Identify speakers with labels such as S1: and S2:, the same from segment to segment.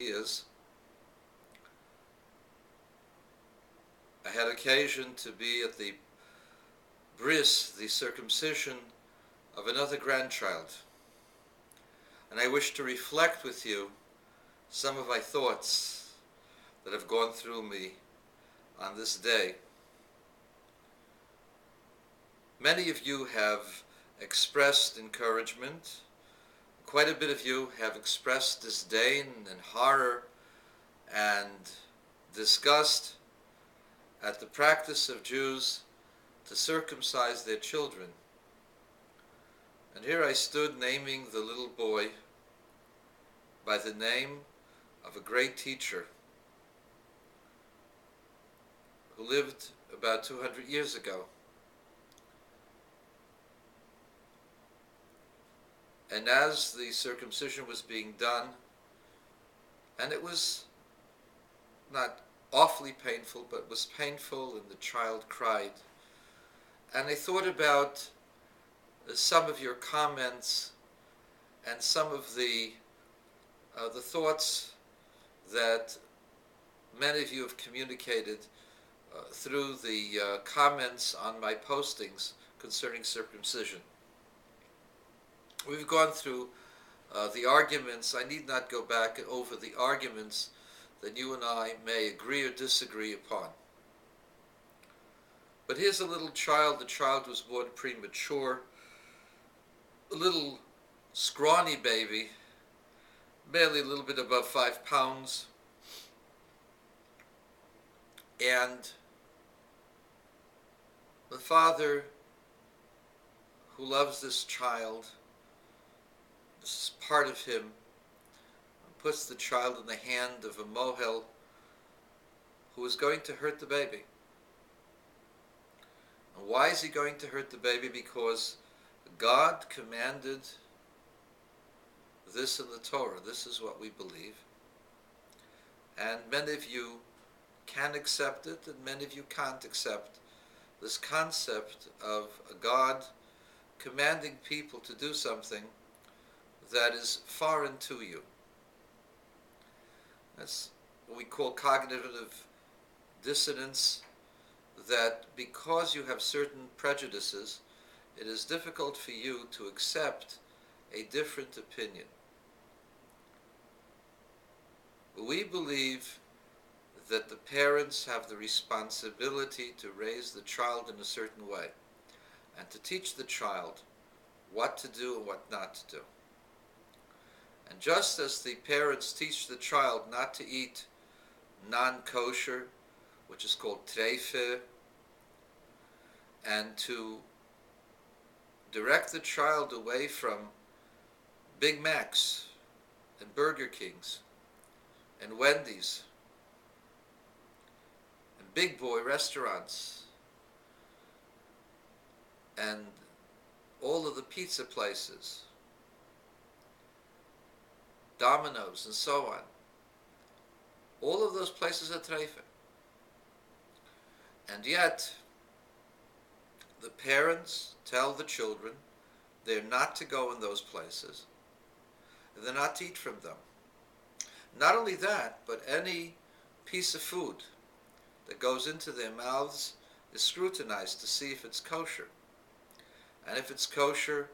S1: years, I had occasion to be at the bris, the circumcision of another grandchild, and I wish to reflect with you some of my thoughts that have gone through me on this day. Many of you have expressed encouragement. Quite a bit of you have expressed disdain and horror and disgust at the practice of Jews to circumcise their children. And here I stood naming the little boy by the name of a great teacher who lived about 200 years ago. And as the circumcision was being done, and it was not awfully painful, but was painful, and the child cried. And I thought about some of your comments and some of the thoughts that many of you have communicated through the comments on my postings concerning circumcision. We've gone through the arguments. I need not go back over the arguments that you and I may agree or disagree upon. But here's a little child. The child was born premature, a little scrawny baby, barely a little bit above 5 pounds, and the father who loves this child, this is part of him, puts the child in the hand of a mohel who is going to hurt the baby. And why is he going to hurt the baby? Because God commanded this in the Torah. This is what we believe. And many of you can accept it, and many of you can't accept this concept of a God commanding people to do something that is foreign to you. That's what we call cognitive dissonance, that because you have certain prejudices, it is difficult for you to accept a different opinion. We believe that the parents have the responsibility to raise the child in a certain way and to teach the child what to do and what not to do. And just as the parents teach the child not to eat non-kosher, which is called treife, and to direct the child away from Big Macs and Burger Kings and Wendy's and big boy restaurants and all of the pizza places, Domino's and so on. All of those places are treife. And yet, the parents tell the children they're not to go in those places. They're not to eat from them. Not only that, but any piece of food that goes into their mouths is scrutinized to see if it's kosher. And if it's kosher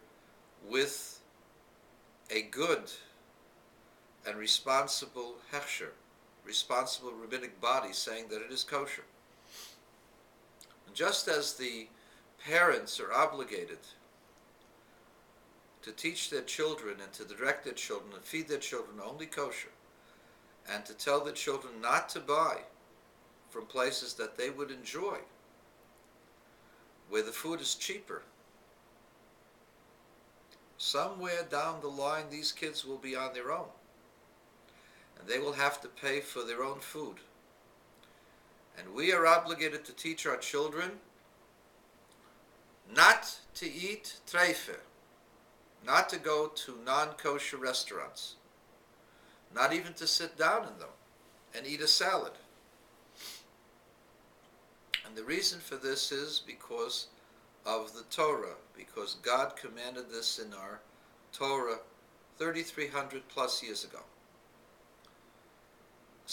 S1: with a good and responsible hechsher, responsible rabbinic body saying that it is kosher. And just as the parents are obligated to teach their children and to direct their children and feed their children only kosher, and to tell their children not to buy from places that they would enjoy, where the food is cheaper, somewhere down the line these kids will be on their own, and they will have to pay for their own food. And we are obligated to teach our children not to eat treife, not to go to non-kosher restaurants, not even to sit down in them and eat a salad. And the reason for this is because of the Torah, because God commanded this in our Torah 3,300 plus years ago.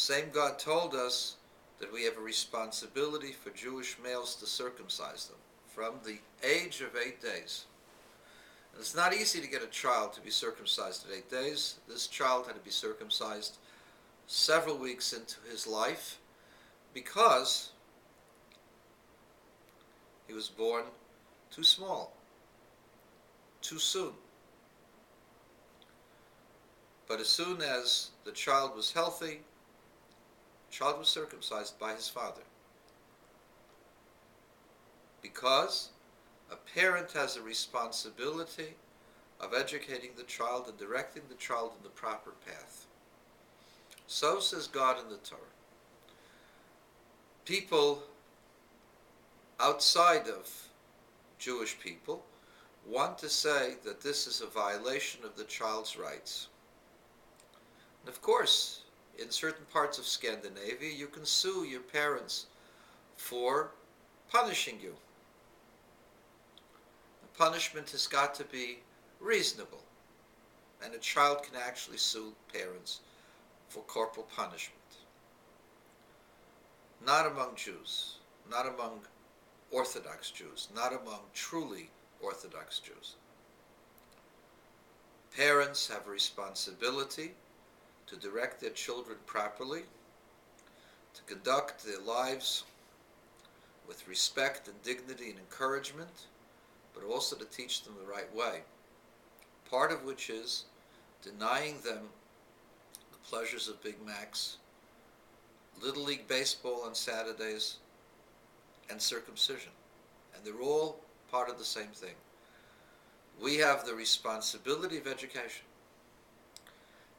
S1: same God told us that we have a responsibility for Jewish males to circumcise them from the age of 8 days. And it's not easy to get a child to be circumcised at 8 days. This child had to be circumcised several weeks into his life because he was born too small, too soon. But as soon as the child was healthy, the child was circumcised by his father. Because a parent has a responsibility of educating the child and directing the child in the proper path. So says God in the Torah. People outside of Jewish people want to say that this is a violation of the child's rights. And of course, in certain parts of Scandinavia, you can sue your parents for punishing you. The punishment has got to be reasonable, and a child can actually sue parents for corporal punishment. Not among Jews, not among Orthodox Jews, not among truly Orthodox Jews. Parents have a responsibility to direct their children properly, to conduct their lives with respect and dignity and encouragement, but also to teach them the right way. Part of which is denying them the pleasures of Big Macs, Little League Baseball on Saturdays, and circumcision. And they're all part of the same thing. We have the responsibility of education.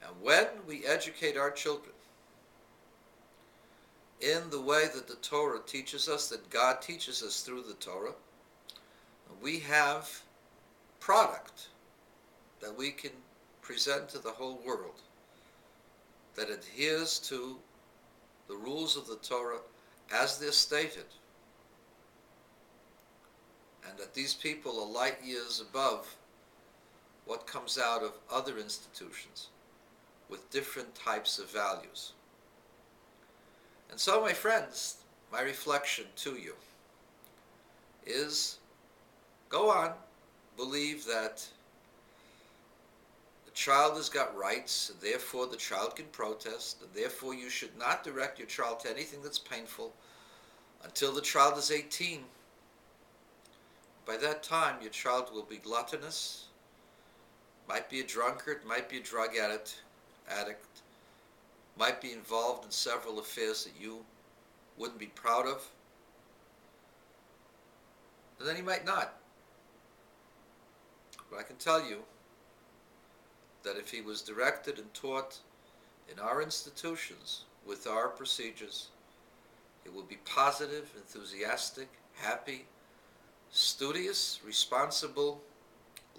S1: And when we educate our children in the way that the Torah teaches us, that God teaches us through the Torah, we have product that we can present to the whole world that adheres to the rules of the Torah as they're stated, and that these people are light years above what comes out of other institutions with different types of values. And so, my friends, my reflection to you is, go on, believe that the child has got rights, and therefore the child can protest, and therefore you should not direct your child to anything that's painful until the child is 18. By that time, your child will be gluttonous, might be a drunkard, might be a drug addict, might be involved in several affairs that you wouldn't be proud of, and then he might not. But I can tell you that if he was directed and taught in our institutions with our procedures, he will be positive, enthusiastic, happy, studious, responsible,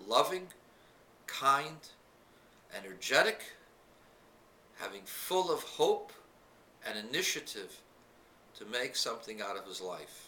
S1: loving, kind, energetic, having full of hope and initiative to make something out of his life.